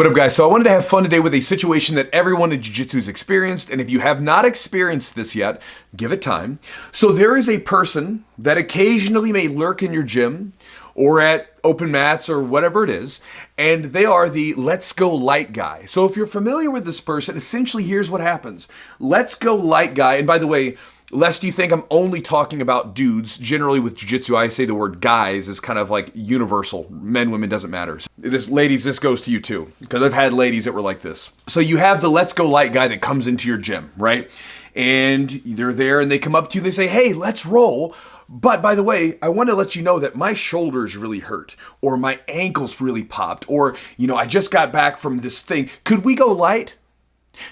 What up, guys? So I wanted to have fun today with a situation that everyone in Jiu-Jitsu has experienced, and if you have not experienced this yet, give it time. So there is a person that occasionally may lurk in your gym or at open mats or whatever it is, and they are the let's go light guy. So if you're familiar with this person, essentially here's what happens. Let's go light guy, and by the way, lest you think I'm only talking about dudes, generally with Jiu-Jitsu, I say the word guys is kind of like universal. Men, women, doesn't matter. Ladies, this goes to you too, because I've had ladies that were like this. So you have the let's go light guy that comes into your gym, right? And they're there and they come up to you, they say, hey, let's roll. But by the way, I want to let you know that my shoulders really hurt, or my ankles really popped, or, I just got back from this thing. Could we go light?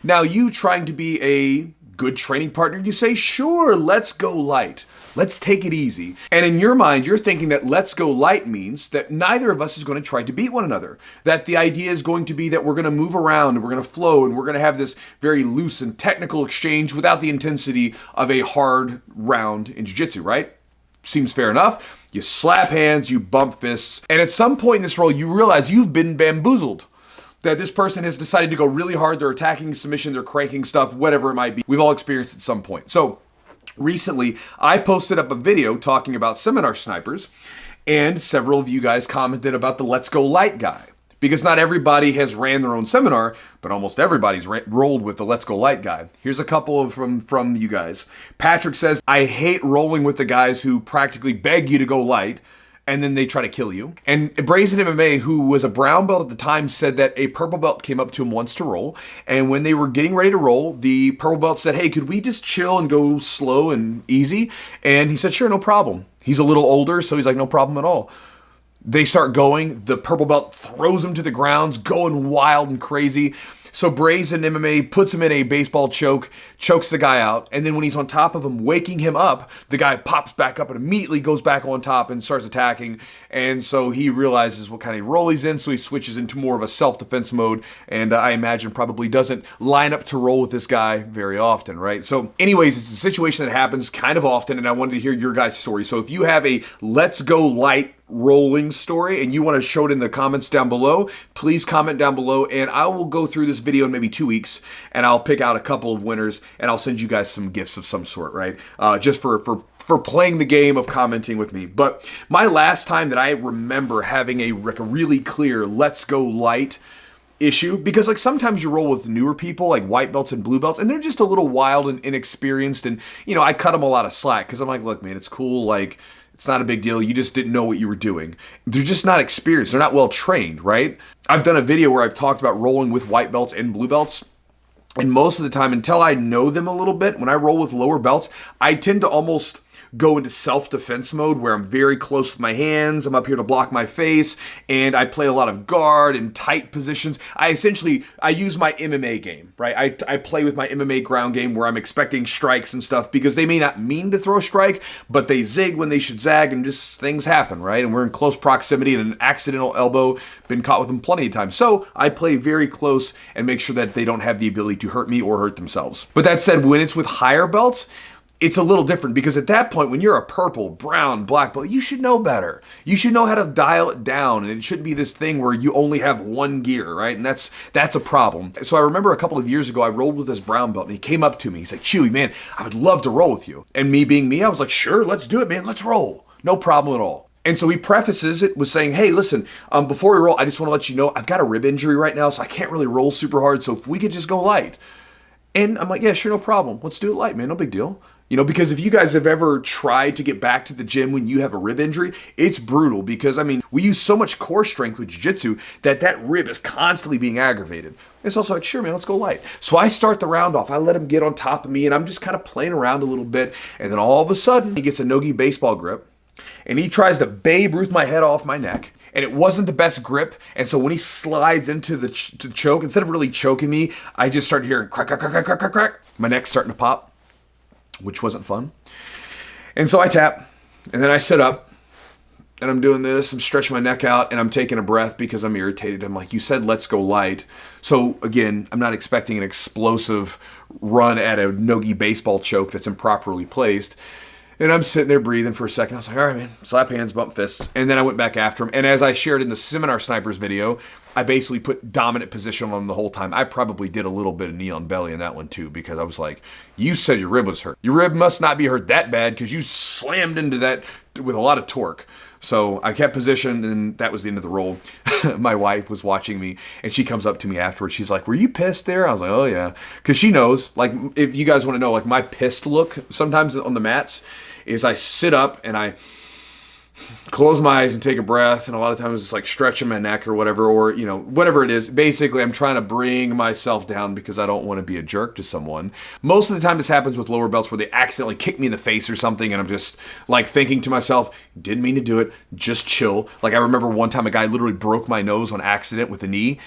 Now you trying to be a good training partner, you say, sure, let's go light. Let's take it easy. And in your mind, you're thinking that let's go light means that neither of us is going to try to beat one another. That the idea is going to be that we're going to move around and we're going to flow and we're going to have this very loose and technical exchange without the intensity of a hard round in Jiu-Jitsu, right? Seems fair enough. You slap hands, you bump fists, and at some point in this role, you realize you've been bamboozled. That this person has decided to go really hard, they're attacking submission, they're cranking stuff, whatever it might be. We've all experienced it at some point. So recently, I posted up a video talking about seminar snipers, and several of you guys commented about the let's go light guy. Because not everybody has ran their own seminar, but almost everybody's rolled with the let's go light guy. Here's a couple of from you guys. Patrick says, I hate rolling with the guys who practically beg you to go light, and then they try to kill you. And Brazen MMA, who was a brown belt at the time, said that a purple belt came up to him once to roll. And when they were getting ready to roll, the purple belt said, hey, could we just chill and go slow and easy? And he said, sure, no problem. He's a little older, so he's like, no problem at all. They start going. The purple belt throws him to the ground, going wild and crazy. So Brazen MMA puts him in a baseball choke, chokes the guy out, and then when he's on top of him, waking him up, the guy pops back up and immediately goes back on top and starts attacking. And so he realizes what kind of role he's in, so he switches into more of a self-defense mode, and I imagine probably doesn't line up to roll with this guy very often, right? So anyways, it's a situation that happens kind of often, and I wanted to hear your guys' story. So if you have a let's go light rolling story and you want to show it in the comments down below, please comment down below, and I will go through this video in maybe 2 weeks and I'll pick out a couple of winners and I'll send you guys some gifts of some sort, right? Just for playing the game of commenting with me. But my last time that I remember having a really clear let's go light issue, because like sometimes you roll with newer people like white belts and blue belts and they're just a little wild and inexperienced, and I cut them a lot of slack because I'm like, look man, it's cool, like it's not a big deal. You just didn't know what you were doing. They're just not experienced. They're not well trained, right? I've done a video where I've talked about rolling with white belts and blue belts. And most of the time, until I know them a little bit, when I roll with lower belts, I tend to almost go into self-defense mode where I'm very close with my hands. I'm up here to block my face, and I play a lot of guard and tight positions. I use my MMA game, right? I play with my MMA ground game where I'm expecting strikes and stuff because they may not mean to throw a strike, but they zig when they should zag, and just things happen, right? And we're in close proximity, and an accidental elbow, been caught with them plenty of times. So I play very close and make sure that they don't have the ability to hurt me or hurt themselves. But that said, when it's with higher belts, it's a little different, because at that point, when you're a purple, brown, black belt, you should know better. You should know how to dial it down, and it shouldn't be this thing where you only have one gear, right? And that's a problem. So I remember a couple of years ago, I rolled with this brown belt, and he came up to me. He's like, Chewy, man, I would love to roll with you. And me being me, I was like, sure, let's do it, man. Let's roll. No problem at all. And so he prefaces it with saying, hey, listen, before we roll, I just want to let you know, I've got a rib injury right now, so I can't really roll super hard. So if we could just go light. And I'm like, yeah, sure, no problem. Let's do it light, man. No big deal. Because if you guys have ever tried to get back to the gym when you have a rib injury, it's brutal, because, we use so much core strength with Jiu-Jitsu that rib is constantly being aggravated. It's also like, sure, man, let's go light. So I start the round off. I let him get on top of me, and I'm just kind of playing around a little bit. And then all of a sudden, he gets a no-gi baseball grip, and he tries to Babe Ruth my head off my neck. And it wasn't the best grip. And so when he slides into the choke, instead of really choking me, I just started hearing crack, crack, crack, crack, crack, crack, crack. My neck's starting to pop, which wasn't fun. And so I tap, and then I sit up, and I'm doing this. I'm stretching my neck out, and I'm taking a breath because I'm irritated. I'm like, you said let's go light. So again, I'm not expecting an explosive run at a no-gi baseball choke that's improperly placed. And I'm sitting there breathing for a second. I was like, all right, man, slap hands, bump fists. And then I went back after him. And as I shared in the Seminar Snipers video, I basically put dominant position on him the whole time. I probably did a little bit of knee on belly in that one too, because I was like, you said your rib was hurt. Your rib must not be hurt that bad because you slammed into that with a lot of torque. So I kept position, and that was the end of the roll. My wife was watching me, and she comes up to me afterwards. She's like, were you pissed there? I was like, oh yeah. Because she knows, like, if you guys want to know, like, my pissed look sometimes on the mats is I sit up and I close my eyes and take a breath, and a lot of times it's like stretching my neck or whatever, or, you know, whatever it is. Basically, I'm trying to bring myself down because I don't want to be a jerk to someone. Most of the time this happens with lower belts where they accidentally kick me in the face or something, and I'm just like thinking to myself, didn't mean to do it, just chill. Like, I remember one time a guy literally broke my nose on accident with a knee.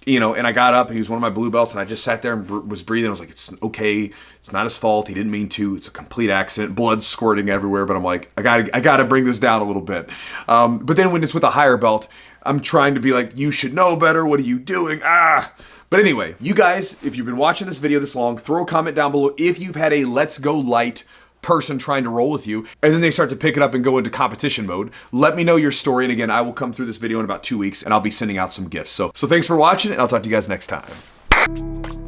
You know, and I got up, and he was one of my blue belts, and I just sat there and was breathing. I was like, it's okay. It's not his fault. He didn't mean to. It's a complete accident. Blood squirting everywhere. But I'm like, I gotta bring this down a little bit. But then when it's with a higher belt, I'm trying to be like, you should know better. What are you doing? But anyway, you guys, if you've been watching this video this long, throw a comment down below if you've had a let's go light person trying to roll with you, and then they start to pick it up and go into competition mode. Let me know your story, and again, I will come through this video in about 2 weeks, and I'll be sending out some gifts. So thanks for watching, and I'll talk to you guys next time.